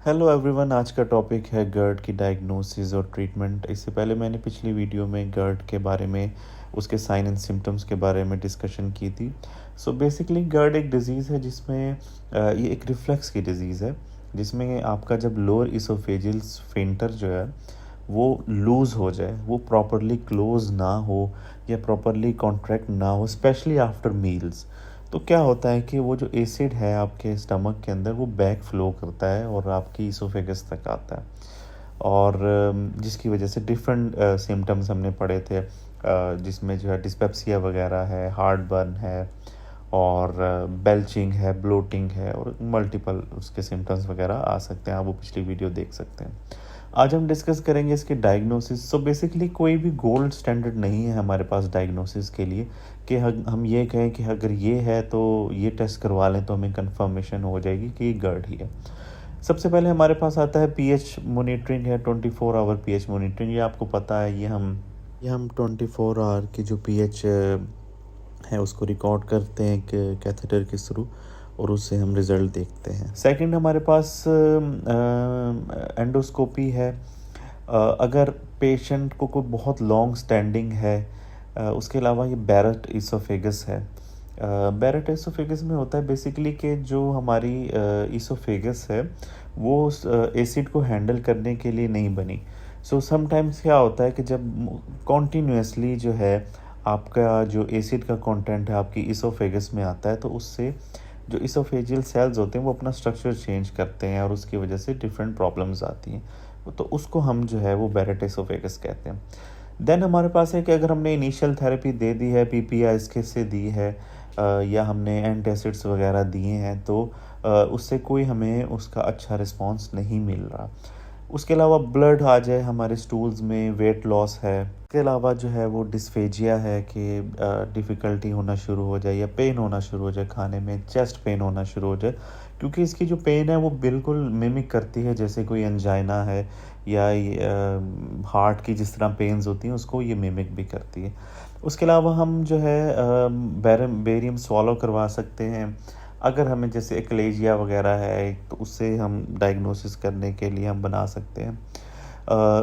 Hello everyone, आज का topic है GERD की डायग्नोसिस और ट्रीटमेंट। इससे पहले मैंने पिछली वीडियो में GERD के बारे में, उसके साइन एंड सिम्टम्स के बारे में डिस्कशन की थी। सो बेसिकली GERD एक डिज़ीज़ है जिसमें ये एक रिफ्लेक्स की डिज़ीज़ है, जिसमें आपका जब लोअर इसोफेजियल स्फिंक्टर जो है वो लूज़ हो जाए, वो प्रॉपरली क्लोज ना हो या प्रॉपरली कॉन्ट्रैक्ट ना हो, स्पेशली आफ्टर मील्स। तो क्या होता है कि वो जो एसिड है आपके स्टमक के अंदर वो बैक फ्लो करता है और आपकी इसोफेगस तक आता है, और जिसकी वजह से डिफरेंट सिम्टम्स हमने पढ़े थे, जिसमें जो है डिस्पेप्सिया वगैरह है, हार्ट बर्न है, और बेल्चिंग है, ब्लोटिंग है, और मल्टीपल उसके सिम्टम्स वगैरह आ सकते हैं। आप वो पिछली वीडियो देख सकते हैं। आज हम डिस्कस करेंगे इसकी डायग्नोसिस। सो बेसिकली कोई भी गोल्ड स्टैंडर्ड नहीं है हमारे पास डायग्नोसिस के लिए कि हम ये कहें कि अगर ये है तो ये टेस्ट करवा लें तो हमें कंफर्मेशन हो जाएगी कि ये GERD ही है। सबसे पहले हमारे पास आता है पीएच मॉनिटरिंग है, 24 आवर पीएच मॉनिटरिंग। ये आपको पता है, ये हम 24 आवर की जो पीएच है उसको रिकॉर्ड करते हैं कैथेटर के थ्रू, और उससे हम रिज़ल्ट देखते हैं। सेकंड हमारे पास एंडोस्कोपी है। अगर पेशेंट को कोई बहुत लॉन्ग स्टैंडिंग है, उसके अलावा ये बैरेट इसोफेगस है। बैरेट इसोफेगस में होता है बेसिकली कि जो हमारी इसोफेगस है वो एसिड को हैंडल करने के लिए नहीं बनी। सो समटाइम्स क्या होता है कि जब कॉन्टीन्यूसली जो है आपका जो एसिड का कंटेंट है आपकी इसोफेगस में आता है, तो उससे जो इसोफेजियल सेल्स होते हैं वो अपना स्ट्रक्चर चेंज करते हैं और उसकी वजह से डिफरेंट प्रॉब्लम्स आती हैं। तो उसको हम जो है वो बैरेट इसोफेगस कहते हैं। देन हमारे पास है कि अगर हमने इनिशियल थेरेपी दे दी है, पीपीआई इसके से दी है, या हमने एंटासिड्स वगैरह दिए हैं, तो उससे कोई हमें उसका अच्छा रिस्पांस नहीं मिल रहा। उसके अलावा ब्लड आ जाए हमारे स्टूल्स में, वेट लॉस है, इसके अलावा जो है वो डिस्फेजिया है कि डिफ़िकल्टी होना शुरू हो जाए या पेन होना शुरू हो जाए खाने में, चेस्ट पेन होना शुरू हो जाए, क्योंकि इसकी जो पेन है वो बिल्कुल मिमिक करती है जैसे कोई एंजाइना है या हार्ट की जिस तरह पेन्स होती हैं उसको ये मिमिक भी करती है। उसके अलावा हम जो है बेरियम स्वॉलो करवा सकते हैं। अगर हमें जैसे एक्लेजिया वगैरह है तो उससे हम डायग्नोसिस करने के लिए हम बना सकते हैं।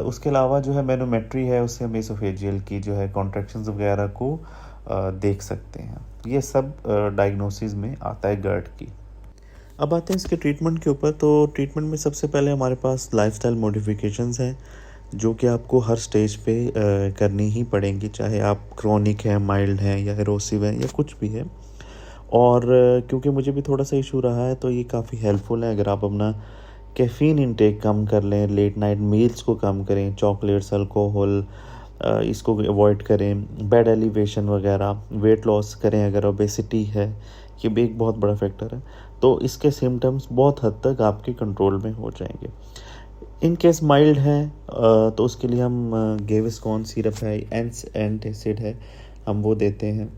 उसके अलावा जो है मैनोमेट्री है, उससे हम एसोफेजियल की जो है कॉन्ट्रैक्शंस वगैरह को देख सकते हैं। ये सब डायग्नोसिस में आता है GERD की। अब आते हैं इसके ट्रीटमेंट के ऊपर। तो ट्रीटमेंट में सबसे पहले हमारे पास लाइफस्टाइल मॉडिफिकेशंस हैं जो कि आपको हर स्टेज पे करनी ही पड़ेंगी, चाहे आप क्रोनिक हैं, माइल्ड हैं, या एरोसिव हैं, या कुछ भी है। और क्योंकि मुझे भी थोड़ा सा इशू रहा है तो ये काफ़ी हेल्पफुल है। अगर आप अपना कैफ़ीन इंटेक कम कर लें, लेट नाइट मील्स को कम करें, चॉकलेट्स, अल्कोहल इसको अवॉइड करें, बेड एलिवेशन वगैरह, वेट लॉस करें, अगर ओबेसिटी है, ये भी एक बहुत बड़ा फैक्टर है, तो इसके सिम्टम्स बहुत हद तक आपके कंट्रोल में हो जाएंगे। इन केस माइल्ड है तो उसके लिए हम गेविस्कॉन सिरप है, एंटासिड है, हम वो देते हैं।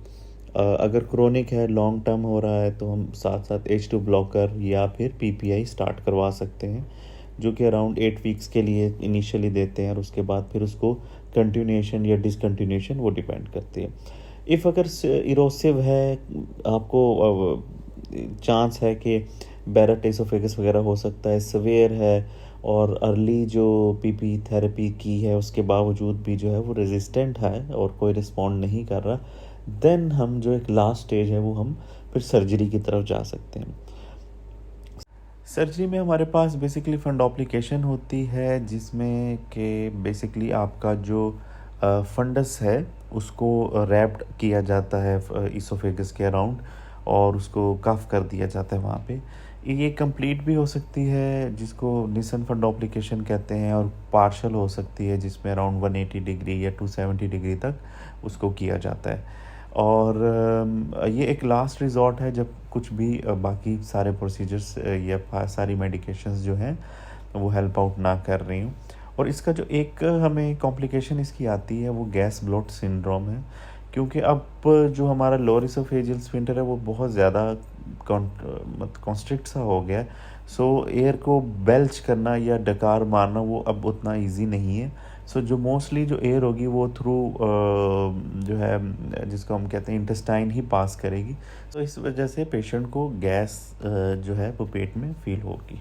अगर क्रोनिक है, लॉन्ग टर्म हो रहा है, तो हम साथ साथ H2 ब्लॉकर या फिर पीपीआई स्टार्ट करवा सकते हैं, जो कि अराउंड 8 वीक्स के लिए इनिशियली देते हैं, और उसके बाद फिर उसको कंटिन्यूएशन या डिसकंटिन्यूएशन वो डिपेंड करती है। इफ़ अगर इरोसिव है, आपको चांस है कि बैरेट एसोफेगस वगैरह हो सकता है, सवेयर है, और अर्ली जो पीपी थेरेपी की है उसके बावजूद भी जो है वो रेजिस्टेंट है और कोई रिस्पॉन्ड नहीं कर रहा, देन हम जो एक लास्ट स्टेज है वो हम फिर सर्जरी की तरफ जा सकते हैं। सर्जरी में हमारे पास बेसिकली फंडोप्लिकेशन होती है, जिसमें कि बेसिकली आपका जो फंडस है उसको रैप्ड किया जाता है इसोफेगस के अराउंड, और उसको कफ कर दिया जाता है वहाँ पे। ये कंप्लीट भी हो सकती है जिसको निसन फंडोप्लिकेशन कहते हैं, और पार्शल हो सकती है जिसमें अराउंड 180 डिग्री या 270 डिग्री तक उसको किया जाता है। और ये एक लास्ट रिज़ॉर्ट है जब कुछ भी बाकी सारे प्रोसीजर्स या सारी मेडिकेशंस जो हैं वो हेल्प आउट ना कर रही हूँ। और इसका जो एक हमें कॉम्प्लिकेशन इसकी आती है वो गैस ब्लोट सिंड्रोम है, क्योंकि अब जो हमारा लोअर इसोफेजियल स्फिंक्टर है वो बहुत ज़्यादा कॉन्स्ट्रिक्ट सा हो गया है। सो एयर को बेल्च करना या डकार मारना वो अब उतना इजी नहीं है। सो जो मोस्टली जो एयर होगी वो थ्रू जो है जिसको हम कहते हैं इंटेस्टाइन ही पास करेगी, तो इस वजह से पेशेंट को गैस जो है वो पेट में फील होगी।